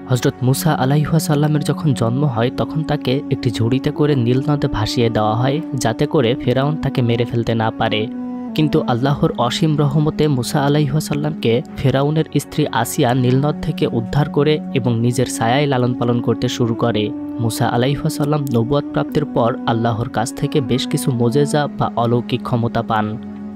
হযরত মুসা আলাইহিসসালামের যখন জন্ম হয় তখন তাকে একটি ঝুড়িতে করে নীল নদে ভাসিয়ে দেওয়া হয় যাতে করে ফেরাউন তাকে মেরে ফেলতে না পারে। কিন্তু আল্লাহর অসীম রহমতে মুসা আলাইহিসসালামকে ফেরাউনের স্ত্রী আসিয়া নীলনদ থেকে উদ্ধার করে এবং নিজের ছায়ায় লালন পালন করতে শুরু করে। মুসা আলাইহিসসালাম নবুয়ত প্রাপ্তির পর আল্লাহর কাছ থেকে বেশ কিছু মোজেজা বা অলৌকিক ক্ষমতা পান।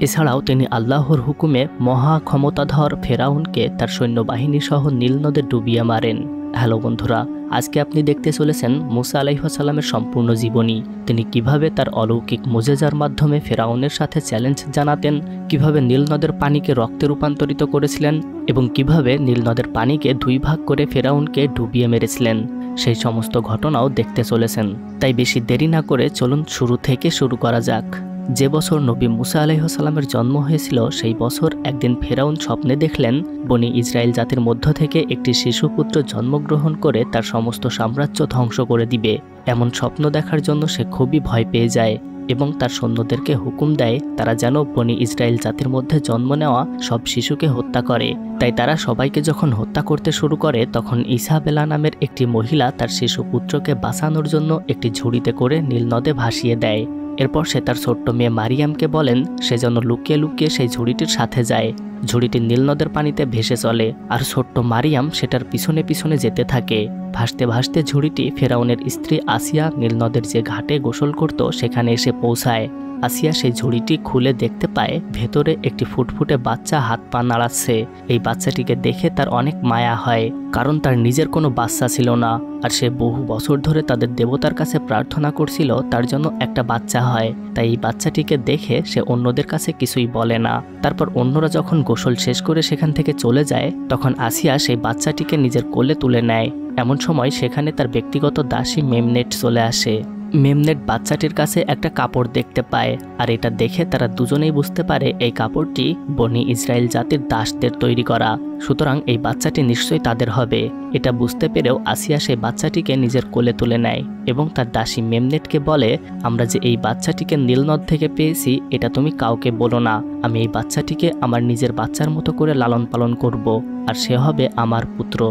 এছাড়াও তিনি আল্লাহর হুকুমে মহা ক্ষমতাধর ফেরাউনকে তার সৈন্যবাহিনী সহ নীল নদে ডুবিয়ে মারেন। হ্যালো বন্ধুরা, আজকে আপনি দেখতে চলেছেন মুসা আলাইহিসসালামের সম্পূর্ণ জীবনী। তিনি কিভাবে তার অলৌকিক মোজেজার মাধ্যমে ফেরাউনের সাথে চ্যালেঞ্জ জানাতেন, কিভাবে নীল নদের পানিকে রক্তে রূপান্তরিত করেছিলেন এবং কিভাবে নীল নদের পানিকে 2 ভাগ করে ফেরাউনকে ডুবিয়ে মেরেছিলেন, সেই সমস্ত ঘটনাও দেখতে চলেছেন। তাই বেশি দেরি না করে চলুন শুরু থেকে শুরু করা যাক। যে বছর নবী মুসা আলাইহিসসালামের জন্ম হয়েছিল সেই বছর একদিন ফেরাউন স্বপ্নে দেখলেন বনি ইসরায়েল জাতির মধ্য থেকে একটি শিশুপুত্র জন্মগ্রহণ করে তার সমস্ত সাম্রাজ্য ধ্বংস করে দিবে। এমন স্বপ্ন দেখার জন্য সে খুবই ভয় পেয়ে যায় এবং তার সৈন্যদেরকে হুকুম দেয় তারা যেন বনি ইসরায়েল জাতির মধ্যে জন্ম নেওয়া সব শিশুকে হত্যা করে। তাই তারা সবাইকে যখন হত্যা করতে শুরু করে তখন ইসাবেলা নামের একটি মহিলা তার শিশুপুত্রকে বাঁচানোর জন্য একটি ঝুড়িতে করে নীল নদে ভাসিয়ে দেয়। এরপর সে তার ছোট্ট মেয়ে মারিয়ামকে বলেন সে যেন লুকিয়ে লুকিয়ে সেই ঝুড়িটির সাথে যায়। ঝুড়িটি নীল নদের পানিতে ভেসে চলে আর ছোট্ট মারিয়াম সেটার পিছনে পিছনে যেতে থাকে। ভাসতে ভাসতে ঝুড়িটি ফেরাউনের স্ত্রী আসিয়া নীল নদের যে ঘাটে গোসল করত সেখানে এসে পৌঁছায়। আসিয়া সেই ঝুড়িটি খুলে দেখতে পায় ভেতরে একটি ফুটফুটে বাচ্চা হাত পা নাড়াচ্ছে। এই বাচ্চাটিকে দেখে তার অনেক মায়া হয়, কারণ তার নিজের কোনো বাচ্চা ছিল না আর সে বহু বছর ধরে তাদের দেবতার কাছে প্রার্থনা করছিল তার জন্য একটা বাচ্চা হয়। তাই এই বাচ্চাটিকে দেখে সে অন্যদের কাছে কিছুই বলে না। তারপর অন্যরা যখন গোসল শেষ করে সেখান থেকে চলে যায় তখন আসিয়া সেই বাচ্চাটিকে নিজের কোলে তুলে নেয়। এমন সময় সেখানে তার ব্যক্তিগত দাসী মেমনেট চলে আসে। মেমনেট বাচ্চাটির কাছে একটা কাপড় দেখতে পায় আর এটা দেখে তারা দুজনেই বুঝতে পারে এই কাপড়টি বনি ইসরায়েল জাতির দাসদের তৈরি করা, সুতরাং এই বাচ্চাটি নিশ্চয়ই তাদের হবে। এটা বুঝতে পেরেও আসিয়া সেই বাচ্চাটিকে নিজের কোলে তুলে নেয় এবং তার দাসী মেমনেটকে বলে, আমরা যে এই বাচ্চাটিকে নীলনদ থেকে পেয়েছি এটা তুমি কাউকে বলো না। আমি এই বাচ্চাটিকে আমার নিজের বাচ্চার মতো করে লালন পালন করব আর সে হবে আমার পুত্র।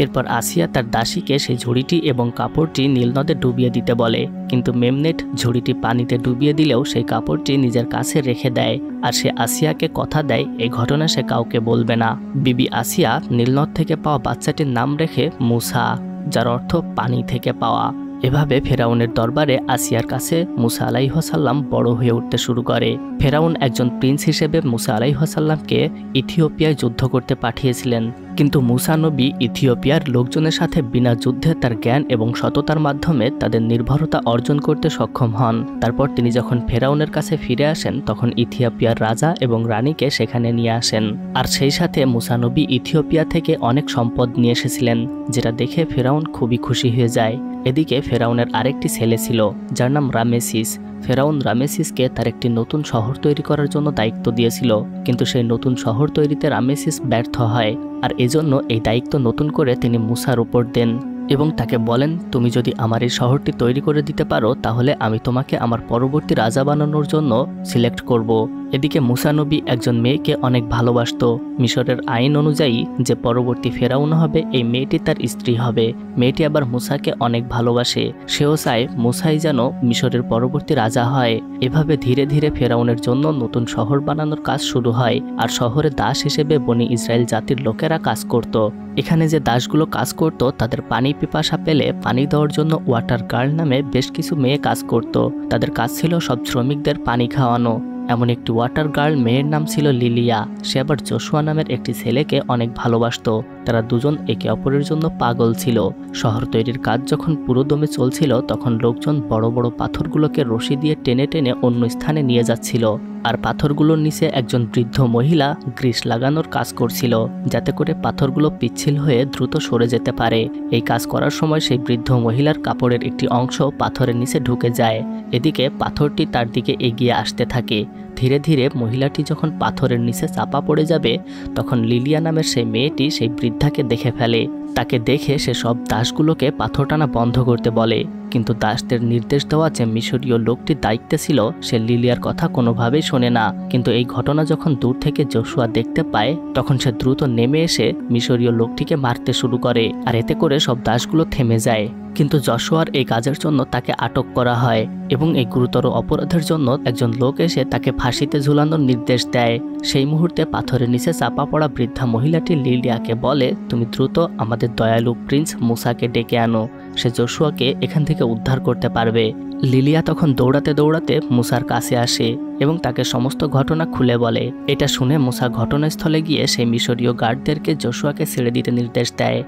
এরপর আসিয়া তার দাসীকে সেই ঝুড়িটি এবং কাপড়টি নীল নদে ডুবিয়ে দিতে বলে, কিন্তু মেমনেট ঝুড়িটি পানিতে ডুবিয়ে দিলেও সেই কাপড়টি নিজের কাছে রেখে দেয় আর সে আসিয়াকে কথা দেয় এই ঘটনা সে কাউকে বলবে না। বিবি আসিয়া নীলনদ থেকে পাওয়া বাচ্চাটির নাম রেখে মুসা, যার অর্থ পানি থেকে পাওয়া। এভাবে ফেরাউনের দরবারে আসিয়ার কাছে মুসা আলাইহিসসালাম বড় হয়ে উঠতে শুরু করে। ফেরাউন একজন প্রিন্স হিসেবে মুসা আলাইহিসসালামকে ইথিওপিয়ায় যুদ্ধ করতে পাঠিয়েছিলেন, কিন্তু মুসা নবী ইথিওপিয়ার লোকজনের সাথে বিনা যুদ্ধে তার জ্ঞান এবং সততার মাধ্যমে তাদের নির্ভরতা অর্জন করতে সক্ষম হন। তারপর তিনি যখন ফেরাউনের কাছে ফিরে আসেন তখন ইথিওপিয়ার রাজা এবং রানীকে সেখানে নিয়ে আসেন আর সেই সাথে মুসা নবী ইথিওপিয়া থেকে অনেক সম্পদ নিয়ে এসেছিলেন, যেটা দেখে ফেরাউন খুবই খুশি হয়ে যায়। এদিকে ফেরাউনের আরেকটি ছেলে ছিল যার নাম রামেসিস। ফেরাউন রামেসিসকে তার একটি নতুন শহর তৈরি করার জন্য দায়িত্ব দিয়েছিল, কিন্তু সেই নতুন শহর তৈরিতে রামেসিস ব্যর্থ হয় আর এজন্য এই দায়িত্ব নতুন করে তিনি মুসার উপর দেন এবং তাকে বলেন, তুমি যদি আমার এই শহরটি তৈরি করে দিতে পারো তাহলে আমি তোমাকে আমার পরবর্তী রাজা বানানোর জন্য সিলেক্ট করব। এদিকে মুসা নবী একজন মেয়েকে অনেক ভালোবাসত। মিশরের আইন অনুযায়ী যে পরবর্তী ফেরাউন হবে এই মেয়েটি তার স্ত্রী হবে। মেয়েটি আবার মুসাকে অনেক ভালোবাসে, সেও চায় মুসাই যেন মিশরের পরবর্তী রাজা হয়। এভাবে ধীরে ধীরে ফেরাউনের জন্য নতুন শহর বানানোর কাজ শুরু হয় আর শহরে দাস হিসেবে বনি ইসরায়েল জাতির লোকেরা কাজ করত। এখানে যে দাসগুলো কাজ করত তাদের পানি পিপাসা পেলে পানি দেওয়ার জন্য ওয়াটার গার্ল নামে বেশ কিছু মেয়ে কাজ করত। তাদের কাজ ছিল সব শ্রমিকদের পানি খাওয়ানো। এমন একটি ওয়াটার গার্ল মেয়ের নাম ছিল লিলিয়া। সে আবার জোশুয়া নামের একটি ছেলেকে অনেক ভালোবাসত। তারা দুজন একে অপরের জন্য পাগল ছিল। শহর তৈরির কাজ যখন পুরোদমে চলছিল তখন লোকজন বড় বড় পাথরগুলোকে রশি দিয়ে টেনে টেনে অন্য স্থানে নিয়ে যাচ্ছিল আর পাথরগুলোর নিচে একজন বৃদ্ধ মহিলা গ্রিস লাগানোর কাজ করছিল যাতে করে পাথরগুলো পিচ্ছিল হয়ে দ্রুত সরে যেতে পারে। এই কাজ করার সময় সেই বৃদ্ধ মহিলার কাপড়ের একটি অংশ পাথরের নিচে ঢুকে যায়। এদিকে পাথরটি তার দিকে এগিয়ে আসতে থাকে। ধীরে ধীরে মহিলাটি যখন পাথরের নিচে চাপা পড়ে যাবে তখন লিলিয়া নামের সেই মেয়েটি সেই বৃদ্ধাকে দেখে ফেলে। তাকে দেখে সে সব দাসগুলোকে পাথর টানা বন্ধ করতে বলে, কিন্তু দাসদের নির্দেশ দেওয়া যে মিশরীয় লোকটির দায়িত্বে ছিল সে লিলিয়ার কথা কোনোভাবেই শোনে না। কিন্তু এই ঘটনা যখন দূর থেকে জোশুয়া দেখতে পায় তখন সে দ্রুত নেমে এসে মিশরীয় লোকটিকে মারতে শুরু করে, আর এতে করে সব দাসগুলো থেমে যায়। কিন্তু জশুয়ার এই কাজের জন্য তাকে আটক করা হয় এবং এই গুরুতর অপরাধের জন্য একজন লোক এসে তাকে ফাঁসিতে ঝুলানোর নির্দেশ দেয়। সেই মুহূর্তে পাথরের নিচে চাপা পড়া বৃদ্ধা মহিলাটি লিলিয়াকে বলে, তুমি দ্রুত আমাদের দয়ালু প্রিন্স মুসাকে ডেকে আনো, সে জশুয়াকে এখান থেকে উদ্ধার করতে পারবে। লিলিয়া তখন দৌড়াতে দৌড়াতে মুসার কাছে আসে এবং তাকে সমস্ত ঘটনা খুলে বলে। এটা শুনে মুসা ঘটনাস্থলে গিয়ে সেই মিশরীয় গার্ডদেরকে জশুয়াকে ছেড়ে দিতে নির্দেশ দেয়।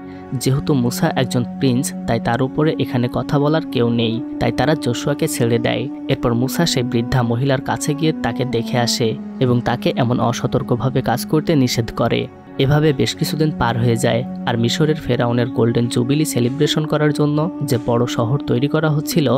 যেহেতু মুসা একজন প্রিন্স তাই তার উপরে এখানে কথা বলার কেউ নেই, তাই তারা জশুয়াকে ছেড়ে দেয়। এরপর মুসা সেই বৃদ্ধা মহিলার কাছে গিয়ে তাকে দেখে আসে এবং তাকে এমন অসতর্কভাবে কাজ করতে নিষেধ করে। এভাবে বেশ কিছুদিন পার হয়ে যায়, আর মিশরের ফেরাউনের গোল্ডেন জুবিলি সেলিব্রেশন করার জন্য যে বড় শহর তৈরি করা হচ্ছিল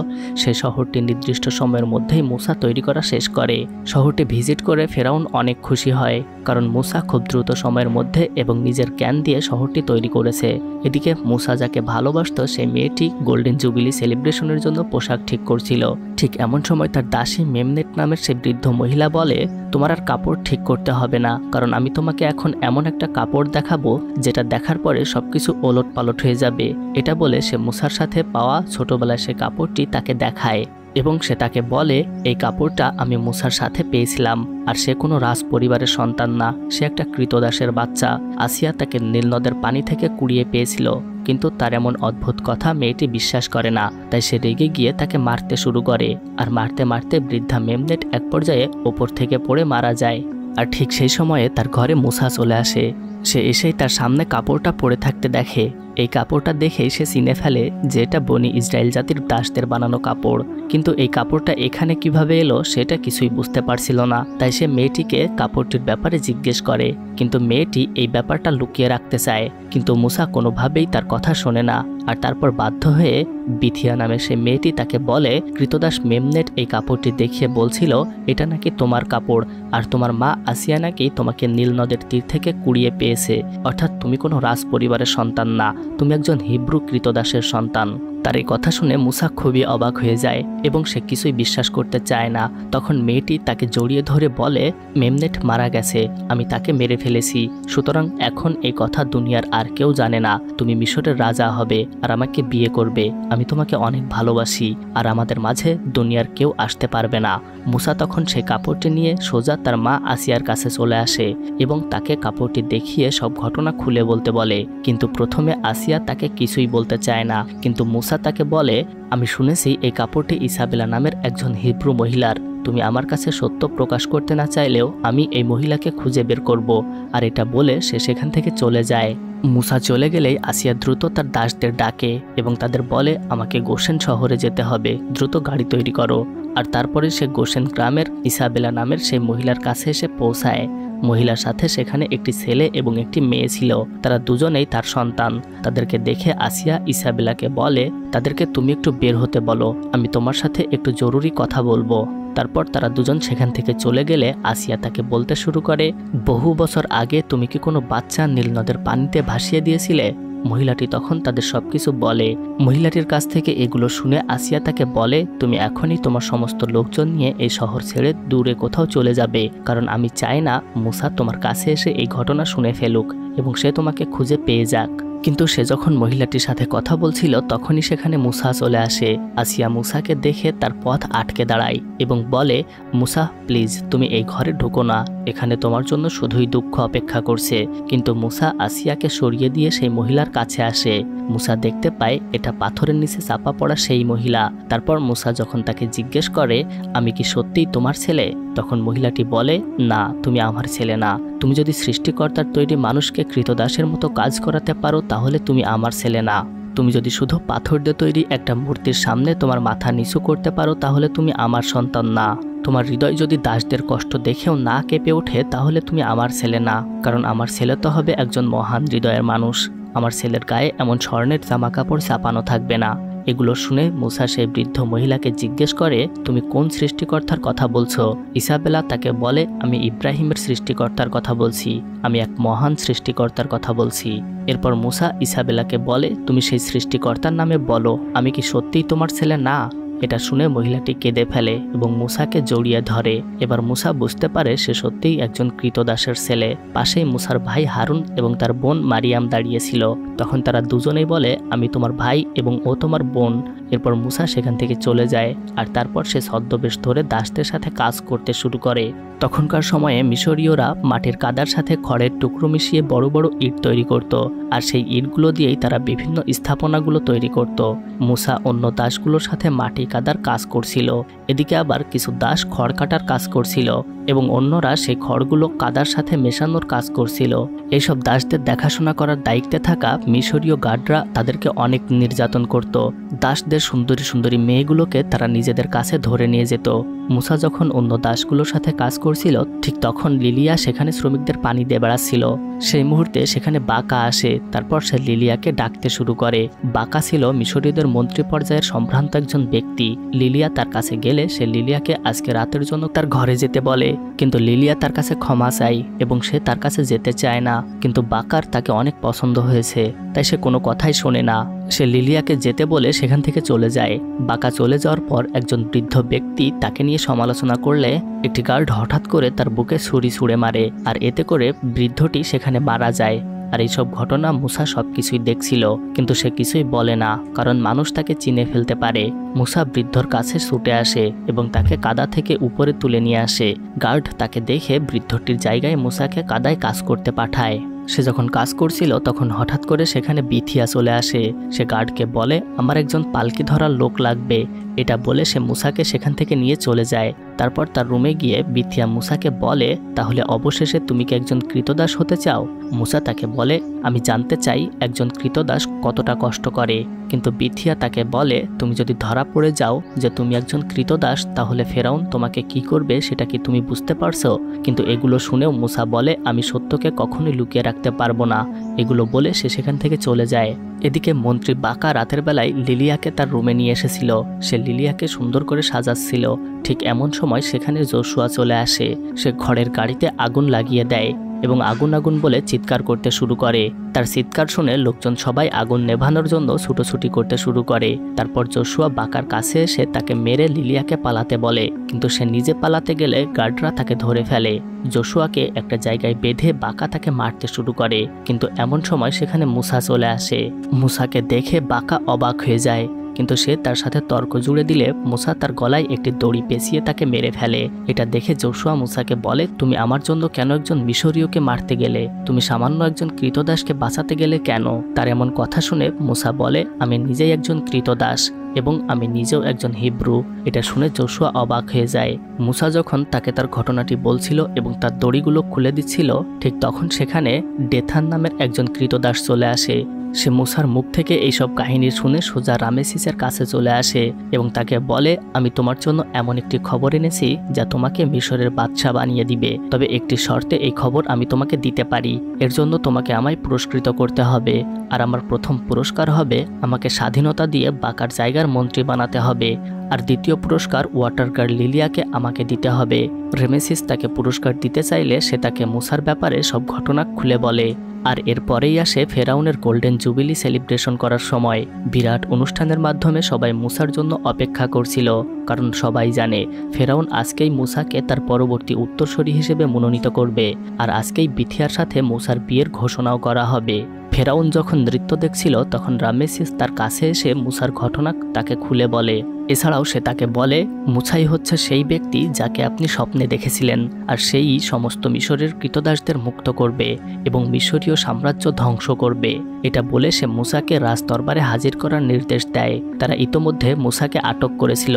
সেই শহরটি নির্দিষ্ট সময়ের মধ্যেই মুসা তৈরি করা শেষ করে। শহরটি ভিজিট করে ফেরাউন অনেক খুশি হয়, কারণ মুসা খুব দ্রুত সময়ের মধ্যে এবং নিজের জ্ঞান দিয়ে শহরটি তৈরি করেছে। এদিকে মুসা যাকে ভালোবাসত সেই মেয়েটি গোল্ডেন জুবিলি সেলিব্রেশনের জন্য পোশাক ঠিক করছিল। ঠিক এমন সময় তার দাসী মেমনেট নামের সেই বৃদ্ধ মহিলা বলে, তোমার আর কাপড় ঠিক করতে হবে না, কারণ আমি তোমাকে এখন এমন একটা কাপড় দেখাবো যেটা দেখার পরে সবকিছু ওলট পালট হয়ে যাবে। এটা বলে সে মুসার সাথে পাওয়া ছোটবেলায় সে কাপড়টি তাকে দেখায় এবং সে তাকে বলে, এই কাপড়টা আমি মুসার সাথে পেয়েছিলাম, আর সে কোনো রাজ পরিবারের সন্তান না, সে একটা কৃতদাসের বাচ্চা। আসিয়া তাকে নীলনদের পানি থেকে কুড়িয়ে পেয়েছিল, কিন্তু তার এমন অদ্ভুত কথা মেয়েটি বিশ্বাস করে না, তাই সে রেগে গিয়ে তাকে মারতে শুরু করে। আর মারতে মারতে বৃদ্ধা মেমনেট এক পর্যায়ে ওপর থেকে পড়ে মারা যায়। আর ঠিক সেই সময়ে তার ঘরে মুসা চলে আসে। সে এসেই তার সামনে কাপড়টা পরে থাকতে দেখে। এই কাপড়টা দেখেই সে চিনে ফেলে যে এটা বনি ইসরায়েল জাতির দাসদের বানানো কাপড়, কিন্তু এই কাপড়টা এখানে কিভাবে এলো সেটা কিছুই বুঝতে পারছিল না। তাই সে মেয়েটিকে কাপড়টির ব্যাপারে জিজ্ঞেস করে, কিন্তু মেয়েটি এই ব্যাপারটা লুকিয়ে রাখতে চায়, কিন্তু মুসা কোনোভাবেই তার কথা শোনে না। আর তারপর বাধ্য হয়ে বিথিয়া নামে সে মেয়েটি তাকে বলে, কৃতদাস মেমনেট এই কাপড়টি দেখিয়ে বলছিল এটা নাকি তোমার কাপড়, আর তোমার মা আসিয়া নাকি তোমাকে নীল নদের তীর থেকে কুড়িয়ে পেয়েছে, অর্থাৎ তুমি কোনো রাজ পরিবারের সন্তান না, তুমি একজন হিব্রু কৃতদাসের সন্তান। তার এই কথা শুনে মুসা খুবই অবাক হয়ে যায় এবং সে কিছুই বিশ্বাস করতে চায় না। তখন মেয়েটি তাকে জড়িয়ে ধরে বলে, মেমনেট মারা গেছে, আমি তাকে মেরে ফেলেছি, সুতরাং এখন এই কথা দুনিয়ার আর কেউ জানে না, তুমি মিশরের রাজা হবে আর আমাকে বিয়ে করবে, আমি তোমাকে অনেক ভালোবাসি, আর আমাদের মাঝে দুনিয়ার কেউ আসতে পারবে না। মুসা তখন সেই কাপড়টি নিয়ে সোজা তার মা আসিয়ার কাছে চলে আসে এবং তাকে কাপড়টি দেখিয়ে সব ঘটনা খুলে বলতে বলে। কিন্তু প্রথমে আসিয়া তাকে কিছুই বলতে চায় না, কিন্তু মুসা তাকে বলে, আমি শুনেছি এই কাপড়টি ইসাবেলা নামের একজন হিব্রু মহিলার, তুমি আমার কাছে সত্য প্রকাশ করতে না চাইলেও আমি এই মহিলাকে খুঁজে বের করব। আর এটা বলে সে সেখান থেকে চলে যায়। মুসা চলে গেলেই আসিয়া দ্রুত তার দাসদের ডাকে এবং তাদের বলে, আমাকে গোশেন শহরে যেতে হবে, দ্রুত গাড়ি তৈরি করো। আর তারপরে সে গোশেন গ্রামের ইসাবেলা নামের সেই মহিলার কাছে এসে পৌঁছায়। মহিলার সাথে সেখানে একটি ছেলে এবং একটি মেয়ে ছিল, তারা দুজনেই তার সন্তান। তাদেরকে দেখে আসিয়া ইসাবেলাকে বলে, তাদেরকে তুমি একটু বের হতে বলো, আমি তোমার সাথে একটু জরুরি কথা বলবো। তারপর তারা দুজন সেখান থেকে চলে গেলে আসিয়া তাকে বলতে শুরু করে, বহু বছর আগে তুমি কি কোনো বাচ্চা নীল নদের পানিতে ভাসিয়ে দিয়েছিলে? মহিলাটি তখন তাদের সবকিছু বলে। মহিলাটির কাছ থেকে এগুলো শুনে আসিয়া তাকে বলে, তুমি এখনই তোমার সমস্ত লোকজন নিয়ে এই শহর ছেড়ে দূরে কোথাও চলে যাবে, কারণ আমি চাই না মুসা তোমার কাছে এসে এই ঘটনা শুনে ফেলুক এবং সে তোমাকে খুঁজে পেয়ে যাক। কিন্তু সে যখন মহিলাটির সাথে কথা বলছিল তখনই সেখানে মুসা চলে আসে। আসিয়া মুসাকে দেখে তার পথ আটকে দাঁড়ায় এবং বলে, মুসা প্লিজ তুমি এই ঘরে ঢুকো না, এখানে তোমার জন্য শুধুই দুঃখ অপেক্ষা করছে। কিন্তু মুসা আসিয়াকে সরিয়ে দিয়ে সেই মহিলার কাছে আসে। মুসা দেখতে পায় এটা পাথরের নিচে চাপা পড়া সেই মহিলা। তারপর মুসা যখন তাকে জিজ্ঞেস করে, আমি কি সত্যিই তোমার ছেলে? তখন মহিলাটি বলে, না তুমি আমার ছেলে না, তুমি যদি সৃষ্টিকর্তার তৈরি মানুষকে কৃতদাসের মতো কাজ করাতে পারো তাহলে তুমি আমার ছেলে না, তুমি যদি শুধু পাথর দিয়ে তৈরি একটা মূর্তির সামনে তোমার মাথা নিচু করতে পারো তাহলে তুমি আমার সন্তান না, তোমার হৃদয় যদি দাসদের কষ্ট দেখেও না কেঁপে ওঠে তাহলে তুমি আমার ছেলে না, কারণ আমার ছেলে তো হবে একজন মহান হৃদয়ের মানুষ, আমার ছেলের গায়ে এমন স্বর্ণের জামা কাপড় চাপানো থাকবে না। এগুলো শুনে মুসা সেই বৃদ্ধ মহিলাকে জিজ্ঞেস করে, তুমি কোন সৃষ্টিকর্তার কথা বলছো? ইসাবেলা তাকে বলে, আমি ইব্রাহিমের সৃষ্টিকর্তার কথা বলছি, আমি এক মহান সৃষ্টিকর্তার কথা বলছি। এরপর মুসা ইসাবেলাকে বলে, তুমি সেই সৃষ্টিকর্তার নামে বলো, আমি কি সত্যিই তোমার ছেলে না? এটা শুনে মহিলাটি কেঁদে ফেলে এবং মুসাকে জড়িয়ে ধরে। এবার মুসা বুঝতে পারে সে সত্যিই একজন কৃতদাসের ছেলে। পাশেই মুসার ভাই হারুন এবং তার বোন মারিয়াম দাঁড়িয়েছিল। তখন তারা দুজনেই বলে, আমি তোমার ভাই এবং ও তোমার বোন। এরপর মুসা সেখান থেকে চলে যায় আর তারপর সে ছদ্মবেশ ধরে দাসদের সাথে কাজ করতে শুরু করে। তখনকার সময়ে মিশরীয়রা মাটির কাদার সাথে খড়ের টুকরো মিশিয়ে বড় বড় ইট তৈরি করত, আর সেই ইটগুলো দিয়েই তারা বিভিন্ন স্থাপনাগুলো তৈরি করত। মুসা অন্য দাসগুলোর সাথে মাটি কাদার কাজ করছিল, এদিকে আবার কিছু দাস খড় কাটার কাজ করছিল এবং অন্যরা সেই খড়গুলো কাদার সাথে মেশানোর কাজ করছিল। এইসব দাসদের দেখাশোনা করার দায়িত্বে থাকা মিশরীয় গার্ডরা তাদেরকে অনেক নির্যাতন করত। দাসদের সুন্দরী সুন্দরী মেয়েগুলোকে তারা নিজেদের কাছে ধরে নিয়ে যেত। মুসা যখন অন্য দাসগুলোর সাথে কাজ করছিল, ঠিক তখন লিলিয়া সেখানে শ্রমিকদের পানি দিয়ে বেড়াচ্ছিল। সেই মুহূর্তে সেখানে বাঁকা আসে। তারপর সে লিলিয়াকে ডাকতে শুরু করে। বাঁকা ছিল মিশরীয়দের মন্ত্রী পর্যায়ের সম্ভ্রান্ত একজন ব্যক্তি। লিলিয়া তার কাছে গেলে সে লিলিয়াকে আজকে রাতের জন্য তার ঘরে যেতে বলে, কিন্তু লিলিয়া তার কাছে ক্ষমা চায় এবং সে তার কাছে যেতে চায় না। কিন্তু বাঁকার তাকে অনেক পছন্দ হয়েছে, তাই সে কোনো কথাই শোনে না। সে লিলিয়াকে যেতে বলে সেখান থেকে চলে যায়। বাঁকা চলে যাওয়ার পর একজন বৃদ্ধ ব্যক্তি তাকে নিয়ে সমালোচনা করলে একটি গার্ড হঠাৎ করে তার বুকে ছুরি ছুঁড়ে মারে, আর এতে করে বৃদ্ধটি সেখানে মারা যায়। আর এইসব ঘটনা মুসা সবকিছুই দেখছিল, কিন্তু সে কিছুই বলে না, কারণ মানুষ তাকে চিনে ফেলতে পারে। মুসা বৃদ্ধর কাছে ছুটে আসে এবং তাকে কাদা থেকে উপরে তুলে নিয়ে আসে। গার্ড তাকে দেখে বৃদ্ধটির জায়গায় মুসাকে কাদায় কাজ করতে পাঠায়। সে যখন কাজ করছিল তখন হঠাৎ করে সেখানে বিথিয়া চলে আসে। সে গার্ডকে বলে, আমার একজন পালকি ধরার লোক লাগবে। এটা বলে সে মুসাকে সেখান থেকে নিয়ে চলে যায়। তারপর তার রুমে গিয়ে বিথিয়া মুসাকে বলে, তাহলে অবশেষে তুমি কি একজন কৃতদাস হতে চাও? মুসা তাকে বলে, আমি জানতে চাই একজন কৃতদাস কতটা কষ্ট করে। কিন্তু বিথিয়া তাকে বলে, তুমি যদি ধরা পড়ে যাও যে তুমি একজন কৃতদাস, তাহলে ফেরাউন তোমাকে কি করবে সেটা কি তুমি বুঝতে পারছো? কিন্তু এগুলো শুনেও মুসা বলে, আমি সত্যকে কখনোই লুকিয়ে রাখতে পারবো না। এগুলো বলে সে সেখান থেকে চলে যায়। এদিকে মন্ত্রী বাঁকা রাতের বেলায় লিলিয়াকে তার রুমে নিয়ে এসেছিল। সে লিলিয়াকে সুন্দর করে সাজাচ্ছিল। ঠিক এমন সময় সেখানে জোশুয়া চলে আসে। সে ঘরের গাড়িতে আগুন লাগিয়ে দেয় এবং আগুন আগুন বলে চিৎকার করতে শুরু করে। তার চিৎকার শুনে লোকজন সবাই আগুন নেভানোর জন্য ছুটোছুটি করতে শুরু করে। তারপর জোশুয়া বাঁকার কাছে এসে তাকে মেরে লিলিয়াকে পালাতে বলে, কিন্তু সে নিজে পালাতে গেলে গার্ডরা তাকে ধরে ফেলে। জোশুয়াকে একটা জায়গায় বেঁধে বাঁকা তাকে মারতে শুরু করে, কিন্তু এমন সময় সেখানে মুসা চলে আসে। মুসাকে দেখে বাঁকা অবাক হয়ে যায়, কিন্তু সে তার সাথে তর্ক জুড়ে দিলে মুসা তার গলায় একটি দড়ি পেঁচিয়ে তাকে মেরে ফেলে। এটা দেখে জোশুয়া মুসাকে বলে, তুমি আমার জন্য কেন একজন মিশরীয়কে মারতে গেলে? তুমি সামান্য একজন কৃতদাসকে বাঁচাতে গেলে কেন? তার এমন কথা শুনে মুসা বলে, আমি নিজেই একজন কৃতদাস এবং আমি নিজেও একজন হিব্রু। এটা শুনে জোশুয়া অবাক হয়ে যায়। মুসা যখন তাকে তার ঘটনাটি বলছিল এবং তার দড়িগুলো খুলে দিচ্ছিল, ঠিক তখন সেখানে ডেথান নামের একজন কৃতদাস চলে আসে। সে মুসার মুখ থেকে এইসব কাহিনী শুনে সোজা রামেসিসের কাছে চলে আসে এবং তাকে বলে, আমি তোমার জন্য এমন একটি খবর এনেছি যা তোমাকে মিশরের বাদশা বানিয়ে দিবে, তবে একটি শর্তে এই খবর আমি তোমাকে দিতে পারি। এর জন্য তোমাকে আমায় পুরস্কৃত করতে হবে, আর আমার প্রথম পুরস্কার হবে আমাকে স্বাধীনতা দিয়ে বাঁকার জায়গার মন্ত্রী বানাতে হবে, আর দ্বিতীয় পুরস্কার ওয়াটার গার্ড লিলিয়াকে আমাকে দিতে হবে। রেমেসিস তাকে পুরস্কার দিতে চাইলে সে তাকে মুসার ব্যাপারে সব ঘটনা খুলে বলে। আর এরপরেই আসে ফেরাউনের গোল্ডেন জুবিলি সেলিব্রেশন করার সময়। বিরাট অনুষ্ঠানের মাধ্যমে সবাই মুসার জন্য অপেক্ষা করছিল, কারণ সবাই জানে ফেরাউন আজকেই মুসাকে তার পরবর্তী উত্তরসূরি হিসেবে মনোনীত করবে, আর আজকেই বিথিয়ার সাথে মুসার বিয়ের ঘোষণাও করা হবে। ফেরাউন যখন নৃত্য দেখছিল তখন রামেসিস তার কাছে এসে মুসার ঘটনা তাকে খুলে বলে। এছাড়াও সে তাকে বলে, মুসাই হচ্ছে সেই ব্যক্তি যাকে আপনি স্বপ্নে দেখেছিলেন, আর সেই সমস্ত মিশরের কৃতদাসদের মুক্ত করবে এবং মিশরীয় সাম্রাজ্য ধ্বংস করবে। এটা বলে সে মুসাকে রাজদরবারে হাজির করার নির্দেশ দেয়। তারা ইতোমধ্যে মুসাকে আটক করেছিল।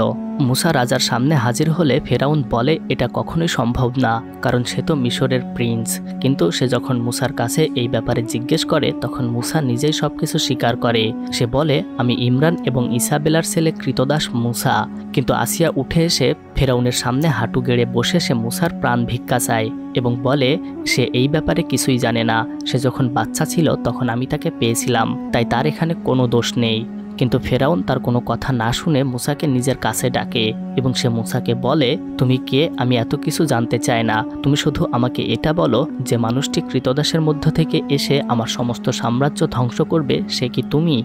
মুসা রাজার সামনে হাজির হলে ফেরাউন বলে, এটা কখনোই সম্ভব না, কারণ সে তো মিশরের প্রিন্স। কিন্তু সে যখন মুসার কাছে এই ব্যাপারে জিজ্ঞেস করে তখন মুসা নিজেই সবকিছু স্বীকার করে। সে বলে, আমি ইমরান এবং ইসাবেলার ছেলে কৃতদাস মুসা। কিন্তু আসিয়া উঠে এসে ফেরাউনের সামনে হাঁটু গেড়ে বসে সে মুসার প্রাণ ভিক্ষা চায় এবং বলে সে এই ব্যাপারে কিছুই জানে না। সে যখন বাচ্চা ছিল তখন আমি তাকে পেয়েছিলাম, তাই তার এখানে কোনো দোষ নেই। কিন্তু ফেরাউন তার কোনো কথা না শুনে মুসাকে নিজের কাছে ডাকে এবং সে মুসাকে বলে, তুমি কে? আমি এত কিছু জানতে চাই না, তুমি শুধু আমাকে এটা বলো যে মানুষটি কৃতদাসের মধ্য থেকে এসে আমার সমস্ত সাম্রাজ্য ধ্বংস করবে, সে কি তুমি?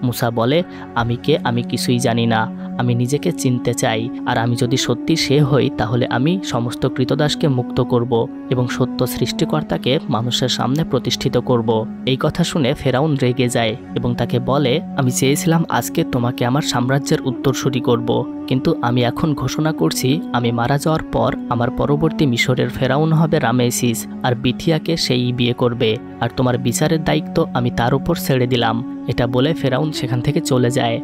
মুসা বলে, আমি কে? আমি কিছুই জানি না, আমি নিজেকে চিনতে চাই, আর আমি যদি সত্যি সে হই তাহলে আমি সমস্ত কৃতদাসকে মুক্ত করব এবং সত্য সৃষ্টিকর্তাকে মানুষের সামনে প্রতিষ্ঠিত করব। এই কথা শুনে ফেরাউন রেগে যায় এবং তাকে বলে, আমি চেয়েছিলাম আজকে তোমাকে আমার সাম্রাজ্যের উত্তরসূরি করব, কিন্তু আমি এখন ঘোষণা করছি আমি মারা যাওয়ার পর আমার পরবর্তী মিশরের ফেরাউন হবে রামেসিস, আর বিথিয়াকে সেই বিয়ে করবে, আর তোমার বিচারের দায়িত্ব আমি তার উপর ছেড়ে দিলাম। এটা বলে ফেরাউন সেখান থেকে চলে যায়।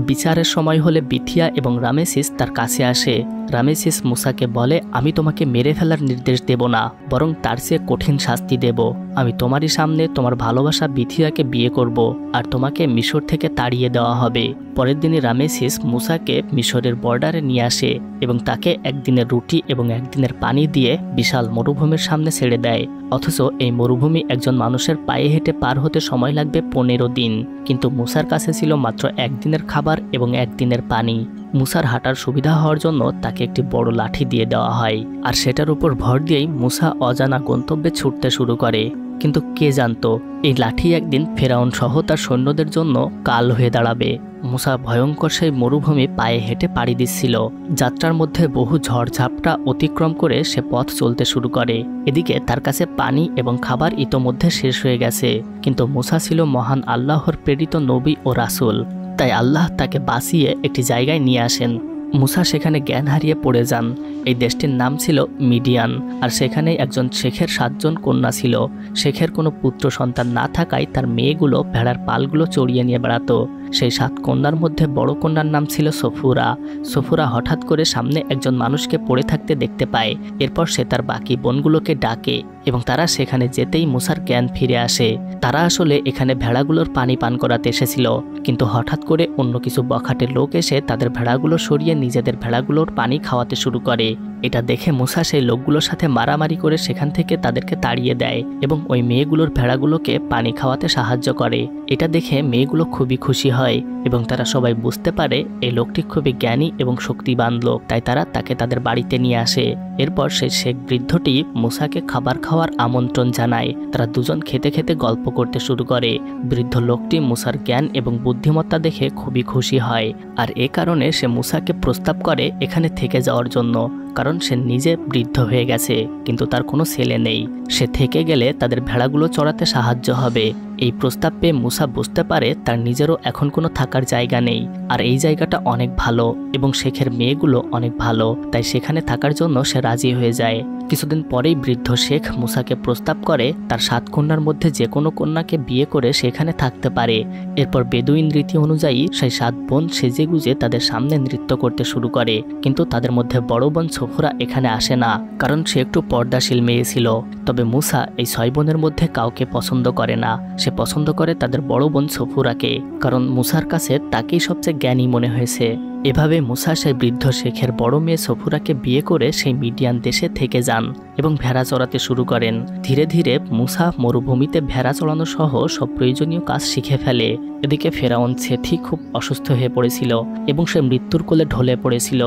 বিচারের সময় হলে বিথিয়া এবং রামেসিস তার কাছে আসে। রামেসিস মুসাকে বলে, আমি তোমাকে মেরে ফেলার নির্দেশ দেব না, বরং তার চেয়ে কঠিন শাস্তি দেব। আমি তোমারই সামনে তোমার ভালোবাসা বিথিয়াকে বিয়ে করব, আর তোমাকে মিশর থেকে তাড়িয়ে দেওয়া হবে। পরের দিনই রামেসিস মুসাকে মিশরের বর্ডারে নিয়ে আসে এবং তাকে একদিনের রুটি এবং একদিনের পানি দিয়ে বিশাল মরুভূমির সামনে ছেড়ে দেয়। অথচ এই মরুভূমি একজন মানুষের পায়ে হেঁটে পার হতে সময় লাগবে 15 দিন, কিন্তু মুসার কাছে ছিল মাত্র একদিনের খাবার এবং একদিনের পানি। মুসার হাঁটার সুবিধা হওয়ার জন্য তাকে একটি বড় লাঠি দিয়ে দেওয়া হয়, আর সেটার উপর ভর দিয়েই মুসা অজানা গন্তব্যে ছুটতে শুরু করে। কিন্তু কে জানতো এই লাঠি একদিন ফেরাউন সহ তার সৈন্যদের জন্য কাল হয়ে দাঁড়াবে। মুসা ভয়ঙ্কর সেই মরুভূমি পায়ে হেঁটে পাড়ি দিচ্ছিল। যাত্রার মধ্যে বহু ঝড়ঝাপটা অতিক্রম করে সে পথ চলতে শুরু করে। এদিকে তার কাছে পানি এবং খাবার ইতোমধ্যে শেষ হয়ে গেছে, কিন্তু মুসা ছিল মহান আল্লাহর প্রেরিত নবী ও রাসূল, তাই আল্লাহ তাকে বাঁচিয়ে একটি জায়গায় নিয়ে আসেন। মুসা সেখানে জ্ঞান হারিয়ে পড়ে যান। এই দেশটির নাম ছিল মিডিয়ান, আর সেখানে একজন শেখের 7 জন কন্যা ছিল। শেখের কোনো পুত্র সন্তান না থাকায় তার মেয়েগুলো ভেড়ার পালগুলো চড়িয়ে নিয়ে বেড়াতো। সেই 7 কন্যার মধ্যে বড় কন্যার নাম ছিল সফুরা। সফুরা হঠাৎ করে সামনে একজন মানুষকে পড়ে থাকতে দেখতে পায়। এরপর সে তার বাকি বোনগুলোকে ডাকে এবং তারা সেখানে যেতেই মুসার জ্ঞান ফিরে আসে। তারা আসলে এখানে ভেড়াগুলোর পানি পান করাতে এসেছিল, কিন্তু হঠাৎ করে অন্য কিছু বখাটের লোক এসে তাদের ভেড়াগুলো সরিয়ে নিজেদের ভেড়াগুলোর পানি খাওয়াতে শুরু করে। এটা দেখে মুসা সেই লোকগুলোর সাথে মারামারি করে সেখান থেকে তাদেরকে তাড়িয়ে দেয় এবং ওই মেয়েগুলোর ভেড়াগুলোকে পানি খাওয়াতে সাহায্য করে। এটা দেখে মেয়েগুলো খুবই খুশি হয় এবং তারা সবাই বুঝতে পারে এই লোকটি খুবই জ্ঞানী এবং শক্তিবান লোক, তাই তারা তাকে তাদের বাড়িতে নিয়ে আসে। এরপর সেই শেখ বৃদ্ধটি মুসাকে খাবার খাওয়ার আমন্ত্রণ জানায়। তারা দুজন খেতে খেতে গল্প করতে শুরু করে। বৃদ্ধ লোকটি মুসার জ্ঞান এবং বুদ্ধিমত্তা দেখে খুবই খুশি হয়, আর এ কারণে সে মুসাকে প্রস্তাব করে এখানে থেকে যাওয়ার জন্য, কারণ সে নিজে বৃদ্ধ হয়ে গেছে কিন্তু তার কোনো ছেলে নেই। সে থেকে গেলে তাদের ভেড়াগুলো চড়াতে সাহায্য হবে। এই প্রস্তাব পেয়ে মুসা বুঝতে পারে তার নিজেরও এখন কোনো থাকার জায়গা নেই, আর এই জায়গাটা অনেক ভালো এবং শেখের মেয়েগুলো অনেক ভালো, তাই সেখানে থাকার জন্য সে রাজি হয়ে যায়। কিছুদিন পরেই বৃদ্ধ শেখ মুসাকে প্রস্তাব করে তার 7 কন্যার মধ্যে যে কোনো কন্যাকে বিয়ে করে সেখানে থাকতে পারে। এরপর বেদুইন রীতি অনুযায়ী সেই 7 বোন সেজেগুজে তাদের সামনে নৃত্য করতে শুরু করে, কিন্তু তাদের মধ্যে বড় বোন সফুরা এখানে আসে না, কারণ সে একটু পর্দাশীল মেয়ে ছিল। তবে মুসা এই 6 বোনের মধ্যে কাউকে পছন্দ করে না। সে পছন্দ করে তাদের বড় বোন সফুরাকে, কারণ মুসার কাছে তাকেই সবচেয়ে জ্ঞানী মনে হয়েছে। এভাবে মুসা সেই বৃদ্ধ শেখের বড় মেয়ে সফুরাকে বিয়ে করে সেই মিডিয়ান দেশে থেকে যান এবং ভেড়া চড়াতে শুরু করেন। ধীরে ধীরে মুসা মরুভূমিতে ভেড়া চড়ানো সহ সব প্রয়োজনীয় কাজ শিখে ফেলে। এদিকে ফেরাউন সেথি খুব অসুস্থ হয়ে পড়েছিল এবং সে মৃত্যুর কোলে ঢলে পড়েছিল।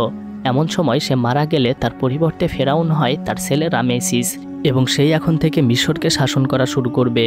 এমন সময় সে মারা গেলে তার পরিবর্তে ফেরাউন হয় তার ছেলে রামেসিস, এবং সেই এখন থেকে মিশরকে শাসন করা শুরু করবে।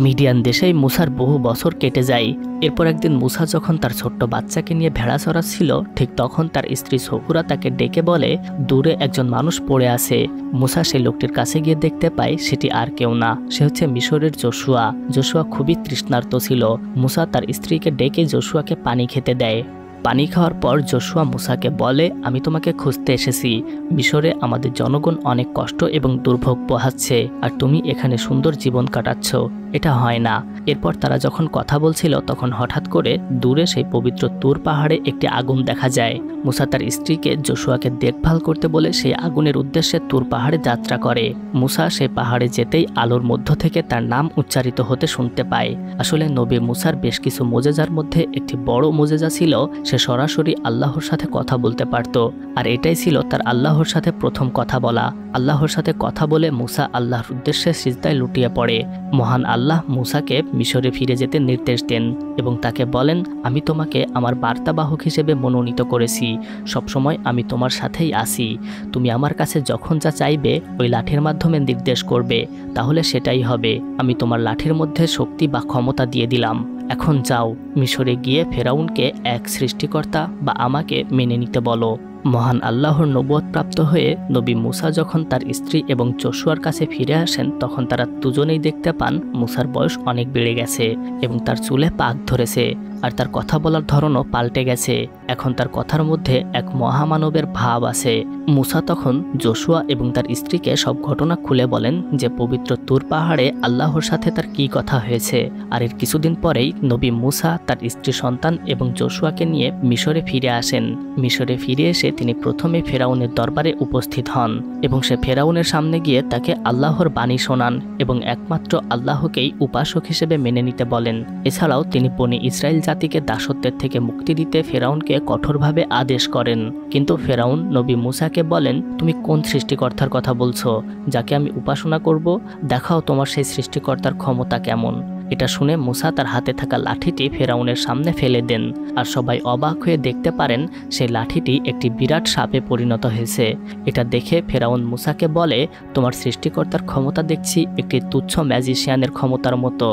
মিডিয়ান দেশেই মুসার বহু বছর কেটে যায়। এরপর একদিন মুসা যখন তার ছোট্ট বাচ্চাকে নিয়ে ভেড়া চড়াচ্ছিল, ঠিক তখন তার স্ত্রী সফুরা তাকে ডেকে বলে দূরে একজন মানুষ পড়ে আছে। মুসা সেই লোকটির কাছে গিয়ে দেখতে পায় সেটি আর কেউ না, সে হচ্ছে মিশরের জোশুয়া। জোশুয়া খুবই তৃষ্ণার্ত ছিল। মুসা তার স্ত্রীকে ডেকে জোশুয়াকে পানি খেতে দেয়। পানি খাওয়ার পর জোশুয়া মুসাকে বলে, আমি তোমাকে খুঁজতে এসেছি। মিশরে আমাদের জনগণ অনেক কষ্ট এবং দুর্ভোগ পোহাচ্ছে, আর তুমি এখানে সুন্দর জীবন কাটাচ্ছ, এটা হয় না। এরপর তারা যখন কথা বলছিল তখন হঠাৎ করে দূরে সেই পবিত্র তুর পাহাড়ে একটি আগুন দেখা যায়। মুসা তার স্ত্রীকে জোশুয়াকে দেখভাল করতে বলে সেই আগুনের উদ্দেশ্যে তুর পাহাড়ে যাত্রা করে। মুসা সেই পাহাড়ে যেতেই আলোর মধ্য থেকে তার নাম উচ্চারিত হতে শুনতে পায়। আসলে নবী মুসার বেশ কিছু মোজেজার মধ্যে একটি বড় মোজেজা ছিল, সে সরাসরি আল্লাহর সাথে কথা বলতে পারত, আর এটাই ছিল তার আল্লাহর সাথে প্রথম কথা বলা। আল্লাহর সাথে কথা বলে মুসা আল্লাহর উদ্দেশ্যে সিজদায় লুটিয়ে পড়ে। মহান আল্লাহ মুসাকে মিশরে ফিরে যেতে নির্দেশ দেন এবং তাকে বলেন, আমি তোমাকে আমার বার্তাবাহক হিসেবে মনোনীত করেছি, সবসময় আমি তোমার সাথেই আছি। তুমি আমার কাছে যখন যা চাইবে ওই লাঠির মাধ্যমে নির্দেশ করবে, তাহলে সেটাই হবে। আমি তোমার লাঠির মধ্যে শক্তি বা ক্ষমতা দিয়ে দিলাম। এখন যাও, মিশরে গিয়ে ফেরাউনকে এক সৃষ্টিকর্তা বা আমাকে মেনে নিতে বলো। মহান আল্লাহর নবুয়ত প্রাপ্ত হয়ে নবী মুসা যখন তার স্ত্রী এবং যশোয়ার কাছে ফিরে আসেন, তখন তারা দুজনেই দেখতে পান মুসার বয়স অনেক বেড়ে গেছে এবং তার চুলে পাক ধরেছে, আর তার কথা বলার ধরনও পাল্টে গেছে। এখন তার কথার মধ্যে এক মহামানবের ভাব আছে। মুসা তখন যশোয়া এবং তার স্ত্রীকে সব ঘটনা খুলে বলেন যে পবিত্র তুর পাহাড়ে আল্লাহর সাথে তার কী কথা হয়েছে। আর এর কিছুদিন পরেই নবী মুসা তার স্ত্রী সন্তান এবং যশোয়াকে নিয়ে মিশরে ফিরে আসেন। মিশরে ফিরে এসে তিনি প্রথমে ফেরাউনের দরবারে উপস্থিত হন এবং সে ফেরাউনের সামনে গিয়ে তাকে আল্লাহর বাণী শোনান এবং একমাত্র আল্লাহকেই উপাসক হিসেবে মেনে নিতে বলেন। এছাড়াও তিনি বনী ইসরায়েল জাতিকে দাসত্বের থেকে মুক্তি দিতে ফেরাউনকে কঠোরভাবে আদেশ করেন। কিন্তু ফেরাউন নবী মুসাকে বলেন, তুমি কোন সৃষ্টিকর্তার কথা বলছো যাকে আমি উপাসনা করব? দেখাও তোমার সেই সৃষ্টিকর্তার ক্ষমতা কেমন। এটা শুনে মুসা তার হাতে থাকা লাঠিটি ফেরাউনের সামনে ফেলে দেন, আর সবাই অবাক হয়ে দেখতে পারেন সেই লাঠিটি একটি বিরাট সাপে পরিণত হয়েছে। এটা দেখে ফেরাউন মুসাকে বলে, তোমার সৃষ্টিকর্তার ক্ষমতা দেখছি একটি তুচ্ছ ম্যাজিশিয়ানের ক্ষমতার মতো।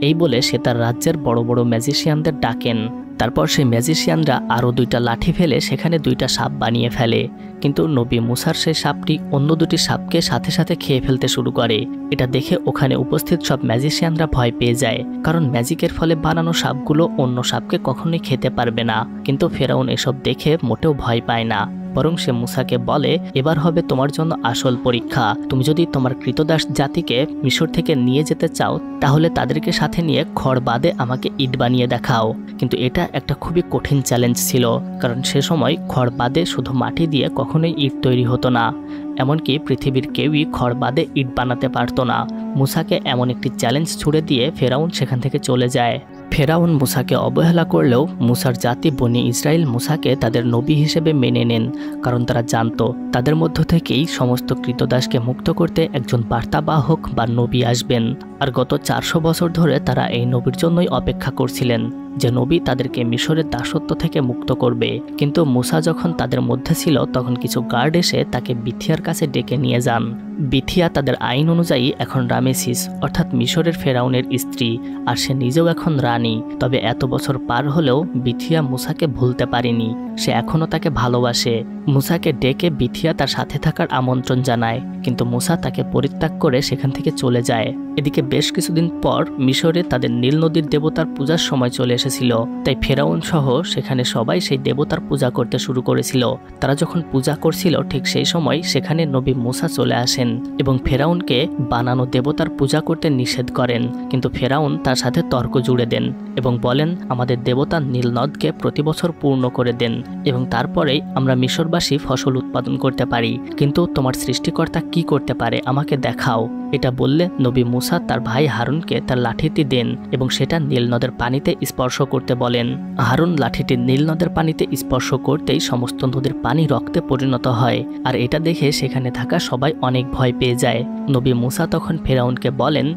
এই বলে সে তার রাজ্যের বড় বড় ম্যাজিশিয়ানদের ডাকেন। তারপর সেই ম্যাজিশিয়ানরা আরও দুইটা লাঠি ফেলে সেখানে দুইটা সাপ বানিয়ে ফেলে, কিন্তু নবী মুসার সেই সাপটি অন্য দুটি সাপকে সাথে সাথে খেয়ে ফেলতে শুরু করে। এটা দেখে ওখানে উপস্থিত সব ম্যাজিশিয়ানরা ভয় পেয়ে যায়, কারণ ম্যাজিকের ফলে বানানো সাপগুলো অন্য সাপকে কখনোই খেতে পারবে না। কিন্তু ফেরাউন এসব দেখে মোটেও ভয় পায় না, বরং সে মুসাকে বলে, এবার হবে তোমার জন্য আসল পরীক্ষা। তুমি যদি তোমার কৃতদাস জাতিকে মিশর থেকে নিয়ে যেতে চাও, তাহলে তাদেরকে সাথে নিয়ে খড় বাদে আমাকে ইট বানিয়ে দেখাও। কিন্তু এটা একটা খুবই কঠিন চ্যালেঞ্জ ছিল, কারণ সে সময় খড় বাদে শুধু মাটি দিয়ে কখনোই ইট তৈরি হতো না। এমনকি পৃথিবীর কেউই খড় বাদে ইট বানাতে পারতো না। মুসাকে এমন একটি চ্যালেঞ্জ ছুড়ে দিয়ে ফেরাউন সেখান থেকে চলে যায়। ফেরাউন মুসাকে অবহেলা করলেও মুসার জাতি বনী ইসরায়েল মুসাকে তাদের নবী হিসেবে মেনে নেন, কারণ তারা জানতো তাদের মধ্য থেকেই সমস্ত কৃতদাসকে মুক্ত করতে একজন বার্তাবাহক বা নবী আসবেন। আর গত 400 বছর ধরে তারা এই নবীর জন্যই অপেক্ষা করছিলেন, যে নবী তাদেরকে মিশরের দাসত্ব থেকে মুক্ত করবে। কিন্তু মুসা যখন তাদের মধ্যে ছিল, তখন কিছু গার্ড এসে তাকে বিথিয়ার কাছে ডেকে নিয়ে যান। বিথিয়া তাদের আইন অনুযায়ী এখন রামেসিস অর্থাৎ মিশরের ফেরাউনের স্ত্রী, আর সে নিজেও এখন রানী। তবে এত বছর পার হলেও বিথিয়া মুসাকে ভুলতে পারেনি, সে এখনও তাকে ভালোবাসে। মুসাকে ডেকে বিথিয়া তার সাথে থাকার আমন্ত্রণ জানায়, কিন্তু মুসা তাকে পরিত্যাগ করে সেখান থেকে চলে যায়। এদিকে বেশ কিছুদিন পর মিশরে তাদের নীল নদীর দেবতার পূজার সময় চলে এসেছিল, তাই ফেরাউন সহ সেখানে সবাই সেই দেবতার পূজা করতে শুরু করেছিল। তারা যখন পূজা করছিল, ঠিক সেই সময় সেখানে নবী মুসা চলে আসেন এবং ফেরাউনকে বানানো দেবতার পূজা করতে নিষেধ করেন। কিন্তু ফেরাউন তার সাথে তর্ক জুড়ে দেন এবং বলেন, আমাদের দেবতা নীল নদকে প্রতি বছর পূর্ণ করে দেন এবং তারপরেই আমরা মিশরবাসী ফসল উৎপাদন করতে পারি। কিন্তু তোমার সৃষ্টিকর্তা কি করতে পারে আমাকে দেখাও। এটা বললে নবী মুসা তার ভাই হারুনকে তার লাঠিটি দেন এবং সেটা নীল নদের পানিতে স্পর্শ করতে বলেন। হারুন লাঠিটি নীল নদের পানিতে স্পর্শ করতেই সমস্ত নদীর পানি রক্তে পরিণত হয়, আর এটা দেখে সেখানে থাকা সবাই অনেক ভয় পেয়ে যায়। নবী মুসা তখন ফেরাউনকে বলেন,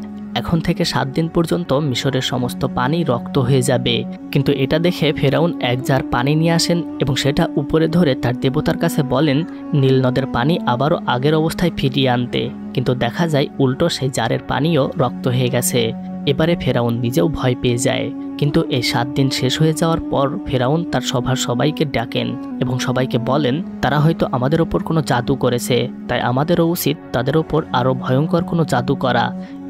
এখন থেকে 7 দিন পর্যন্ত মিশরের সমস্ত পানি রক্ত হয়ে যাবে। কিন্তু এটা দেখে ফেরাউন এক জার পানি নিয়ে আসেন এবং সেটা উপরে ধরে তার দেবতার কাছে বলেন নীল নদের পানি আবারও আগের অবস্থায় ফিরিয়ে আনতে, কিন্তু দেখা যায় উল্টো সেই জারের পানিও রক্ত হয়ে গেছে। এবারে ফেরাউন নিজেও ভয় পেয়ে যায়। কিন্তু এই 7 দিন শেষ হয়ে যাওয়ার পর ফেরাউন তার সভার সবাইকে ডাকেন এবং সবাইকে বলেন, তারা হয়তো আমাদের ওপর কোনো জাদু করেছে, তাই আমাদেরও উচিত তাদের ওপর আরও ভয়ঙ্কর কোনো জাদু করা।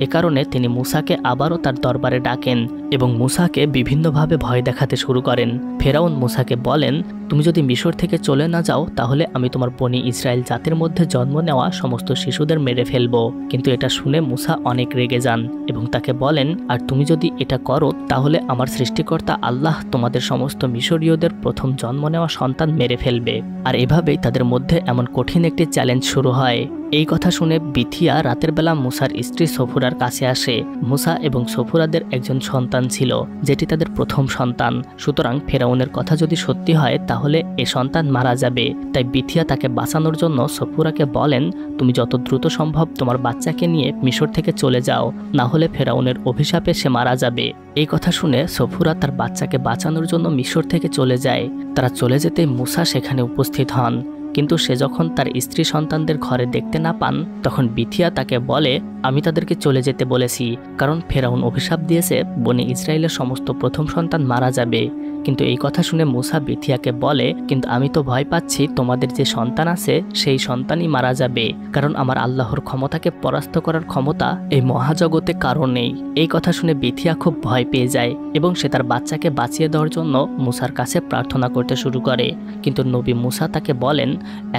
এ কারণে তিনি মুসাকে আবারও তার দরবারে ডাকেন এবং মুসাকে বিভিন্নভাবে ভয় দেখাতে শুরু করেন। ফেরাউন মুসাকে বলেন, তুমি যদি মিশর থেকে চলে না যাও, তাহলে আমি তোমার বনী ইসরায়েল জাতির মধ্যে জন্ম নেওয়া সমস্ত শিশুদের মেরে ফেলবো। কিন্তু এটা শুনে মুসা অনেক রেগে যান এবং তাকে বলেন, আর তুমি যদি এটা করো, তাহলে আমার সৃষ্টিকর্তা আল্লাহ তোমাদের সমস্ত মিশরীয়দের প্রথম জন্ম নেওয়া সন্তান মেরে ফেলবে। আর এভাবেই তাদের মধ্যে এমন কঠিন একটি চ্যালেঞ্জ শুরু হয়। এই কথা শুনে বিথিয়া রাতের বেলা মুসার স্ত্রী সফুরার কাছে আসে। মুসা এবং সফুরাদের একজন সন্তান ছিল, যেটি তাদের প্রথম সন্তান। সুতরাং ফেরাউনের কথা যদি সত্যি হয় তাহলে এ সন্তান মারা যাবে। তাই বিথিয়া তাকে বাঁচানোর জন্য সফুরাকে বলেন, তুমি যত দ্রুত সম্ভব তোমার বাচ্চাকে নিয়ে মিশর থেকে চলে যাও, না হলে ফেরাউনের অভিশাপে সে মারা যাবে। এই কথা শুনে সফুরা তার বাচ্চাকে বাঁচানোর জন্য মিশর থেকে চলে যায়। তারা চলে যেতে মুসা সেখানে উপস্থিত হন, কিন্তু সে যখন তার স্ত্রী সন্তানদের ঘরে দেখতে না পান তখন বিথিয়া তাকে বলে, আমি তাদেরকে চলে যেতে বলেছি, কারণ ফেরাউন অভিশাপ দিয়েছে বনি ইসরায়েলের সমস্ত প্রথম সন্তান মারা যাবে। কিন্তু এই কথা শুনে মুসা বিথিয়াকে বলে, কিন্তু আমি তো ভয় পাচ্ছি তোমাদের যে সন্তান আছে সেই সন্তানই মারা যাবে, কারণ আমার আল্লাহর ক্ষমতাকে পরাস্ত করার ক্ষমতা এই মহাজগতে কারো নেই। এই কথা শুনে বিথিয়া খুব ভয় পেয়ে যায় এবং সে তার বাচ্চাকে বাঁচিয়ে দেওয়ার জন্য মুসার কাছে প্রার্থনা করতে শুরু করে। কিন্তু নবী মুসা তাকে বলেন,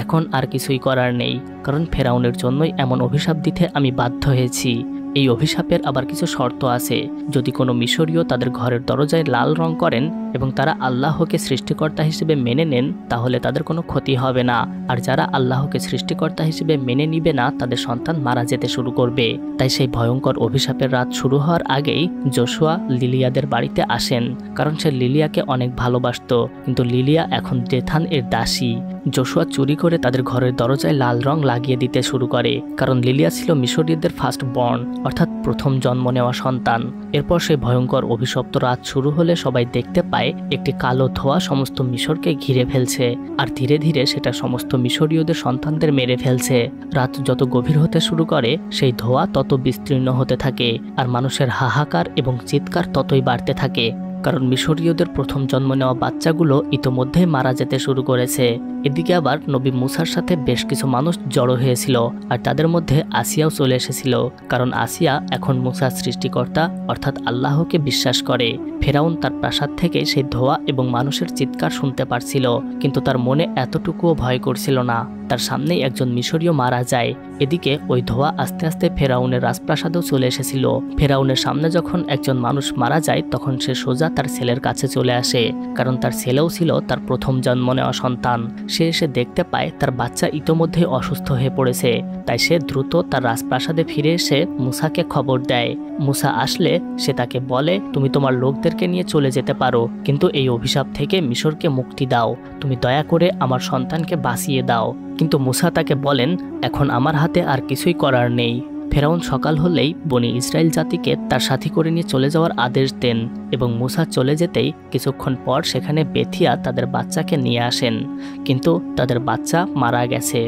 এখন আর কিছুই করার নেই, কারণ ফেরাউনের জন্যই এমন অভিশাপ দিতে আমি বাধ্য হয়েছি। এই অভিশাপের আবার কিছু শর্ত আছে। যদি কোনো মিশরীয় তাদের ঘরের দরজায় লাল রং করেন এবং তারা আল্লাহকে সৃষ্টিকর্তা হিসেবে মেনে নেন তাহলে তাদের কোনো ক্ষতি হবে না, আর যারা আল্লাহকে সৃষ্টিকর্তা হিসেবে মেনে নিবে না তাদের সন্তান মারা যেতে শুরু করবে। তাই সেই ভয়ঙ্কর অভিশাপের রাত শুরু হওয়ার আগেই জোশুয়া লিলিয়াদের বাড়িতে আসেন, কারণ সে লিলিয়াকে অনেক ভালোবাসত। কিন্তু লিলিয়া এখন জেথান এর দাসী। জোশুয়া চুরি করে তাদের ঘরের দরজায় লাল রং লাগিয়ে দিতে শুরু করে, কারণ লিলিয়া ছিল মিশরীয়দের ফার্স্ট বর্ন, অর্থাৎ প্রথম জন্ম নেওয়া সন্তান। এরপর সেই ভয়ঙ্কর অভিশপ্ত রাত শুরু হলে সবাই দেখতে পায় একটি কালো ধোঁয়া সমস্ত মিশরকে ঘিরে ফেলছে, আর ধীরে ধীরে সেটা সমস্ত মিশরীয়দের সন্তানদের মেরে ফেলছে। রাত যত গভীর হতে শুরু করে সেই ধোঁয়া তত বিস্তীর্ণ হতে থাকে, আর মানুষের হাহাকার এবং চিৎকার ততই বাড়তে থাকে, কারণ মিশরীয়দের প্রথম জন্ম নেওয়া বাচ্চাগুলো ইতোমধ্যে মারা যেতে শুরু করেছে। এদিকে আবার নবী মুসার সাথে বেশ কিছু মানুষ জড়ো হয়েছিল, আর তাদের মধ্যে আসিয়াও চলে এসেছিল, কারণ আসিয়া এখন মুসার সৃষ্টিকর্তা অর্থাৎ আল্লাহকে বিশ্বাস করে। ফেরাউন তার প্রাসাদ থেকে সেই ধোঁয়া এবং মানুষের চিৎকার শুনতে পারছিল, কিন্তু তার মনে এতটুকুও ভয় করছিল না। তার সামনেই একজন মিশরীয় মারা যায়। এদিকে ওই ধোঁয়া আস্তে আস্তে ফেরাউনের রাজপ্রাসাদেও চলে এসেছিল। ফেরাউনের সামনে যখন একজন মানুষ মারা যায় তখন সে সোজা তার ছেলের কাছে চলে আসে, কারণ তার ছেলেও ছিল তার প্রথম জন্ম নেওয়া সন্তান। সে এসে দেখতে পায় তার বাচ্চা ইতোমধ্যে অসুস্থ হয়ে পড়েছে, তাই সে দ্রুত তার রাজপ্রাসাদে ফিরে এসে মুসাকে খবর দেয়। মুসা আসলে সে তাকে বলে, তুমি তোমার লোকদেরকে নিয়ে চলে যেতে পারো, কিন্তু এই অভিশাপ থেকে মিশরকে মুক্তি দাও, তুমি দয়া করে আমার সন্তানকে বাঁচিয়ে দাও। কিন্তু মুসা তাকে বলেন, এখন আমার হাতে আর কিছুই করার নেই। ফেরাউন সকাল হলেই বনি ইসরায়েল জাতিকে তার সাথী করে নিয়ে চলে যাওয়ার আদেশ দেন, এবং মুসা চলে যেতেই কিছুক্ষণ পর সেখানে বেথিয়া তাদের বাচ্চাকে নিয়ে আসেন, কিন্তু তাদের বাচ্চা মারা গেছে।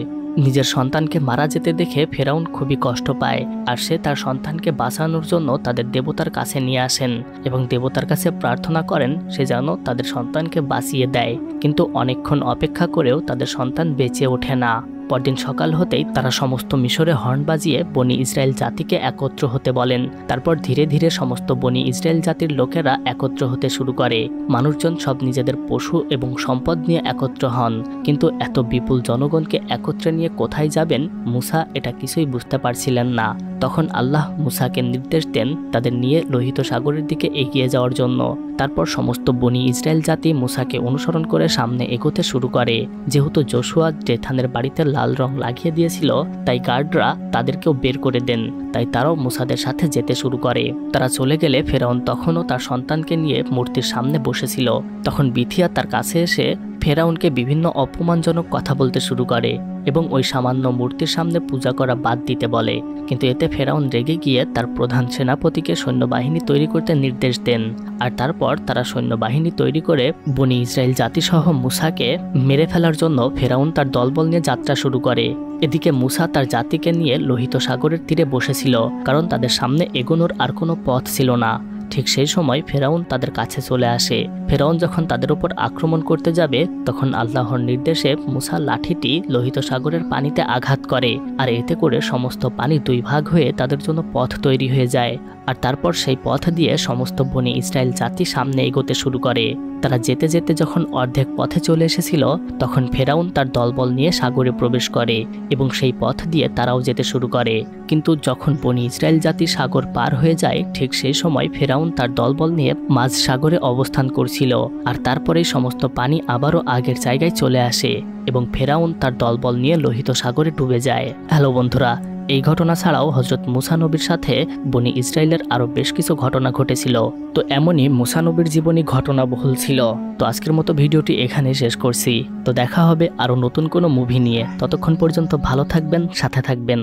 নিজের সন্তানকে মারা যেতে দেখে ফেরাউন খুবই কষ্ট পায়, আর সে তার সন্তানকে বাঁচানোর জন্য তাদের দেবতার কাছে নিয়ে আসেন এবং দেবতার কাছে প্রার্থনা করেন সে যেন তাদের সন্তানকে বাঁচিয়ে দেয়। কিন্তু অনেকক্ষণ অপেক্ষা করেও তাদের সন্তান বেঁচে ওঠে না। পরদিন সকাল হতেই তারা সমস্ত মিশরে হর্ন বাজিয়ে বনি ইসরায়েল জাতিকে একত্র হতে বলেন। তারপর ধীরে ধীরে সমস্ত বনি ইসরায়েল জাতির লোকেরা একত্র হতে শুরু করে। মানুষজন সব নিজেদের পশু এবং সম্পদ নিয়ে একত্র হন, কিন্তু এত বিপুল জনগণকে একত্রে নিয়ে কোথায় যাবেন মুসা এটা কিছুই বুঝতে পারছিলেন না। তখন আল্লাহ মুসাকে নির্দেশ দেন তাদের নিয়ে লোহিত সাগরের দিকে এগিয়ে যাওয়ার জন্য। তারপর সমস্ত বনি ইসরায়েল জাতি মুসাকে অনুসরণ করে সামনে এগোতে শুরু করে। যেহেতু জোশুয়া জেথানের বাড়িতে লাল রং লাগিয়ে দিয়েছিল তাই গার্ডরা তাদেরকেও বের করে দেন, তাই তারাও মুসাদের সাথে যেতে শুরু করে। তারা চলে গেলে ফেরাউন তখনও তার সন্তানকে নিয়ে মূর্তির সামনে বসেছিল। তখন বিথিয়া তার কাছে এসে ফেরাউনকে বিভিন্ন অপমানজনক কথা বলতে শুরু করে এবং ওই সামান্য মূর্তির সামনে পূজা করা বাদ দিতে বলে। কিন্তু এতে ফেরাউন রেগে গিয়ে তার প্রধান সেনাপতিকে সৈন্যবাহিনী তৈরি করতে নির্দেশ দেন, আর তারপর তারা সৈন্যবাহিনী তৈরি করে বনি ইসরায়েল জাতিসহ মুসাকে মেরে ফেলার জন্য ফেরাউন তার দলবল নিয়ে যাত্রা শুরু করে। এদিকে মুসা তার জাতিকে নিয়ে লোহিত সাগরের তীরে বসেছিল, কারণ তাদের সামনে এগোনোর আর কোনো পথ ছিল না। ঠিক সেই সময় ফেরাউন তাদের কাছে চলে আসে। ফেরাউন যখন তাদের উপর আক্রমণ করতে যাবে তখন আল্লাহর নির্দেশে মুসা লাঠিটি লোহিত সাগরের পানিতে আঘাত করে, আর এতে করে সমস্ত পানি দুই ভাগ হয়ে তাদের জন্য পথ তৈরি হয়ে যায়। আর তারপর সেই পথ দিয়ে সমস্ত বনি ইসরায়েল জাতি সামনে এগোতে শুরু করে। তারা যেতে যেতে যখন অর্ধেক পথে চলে এসেছিল তখন ফেরাউন তার দলবল নিয়ে সাগরে প্রবেশ করে এবং সেই পথ দিয়ে তারাও যেতে শুরু করে। কিন্তু যখন বনি ইসরায়েল জাতি সাগর পার হয়ে যায় ঠিক সেই সময় ফেরাউন ফেরাউন তার দলবল নিয়ে মাঝ সাগরে অবস্থান করছিল, আর তারপরেই সমস্ত পানি আবারও আগের জায়গায় চলে আসে এবং ফেরাউন তার দলবল নিয়ে লোহিত সাগরে ডুবে যায়। হ্যালো বন্ধুরা, এই ঘটনা ছাড়াও হযরত মুসা নবীর সাথে বনি ইসরায়েলের আরও বেশ কিছু ঘটনা ঘটেছিল। তো এমনই মুসা নবীর জীবনী ঘটনাবহুল ছিল। তো আজকের মতো ভিডিওটি এখানে শেষ করছি। তো দেখা হবে আরও নতুন কোনো মুভি নিয়ে। ততক্ষণ পর্যন্ত ভালো থাকবেন, সাথে থাকবেন।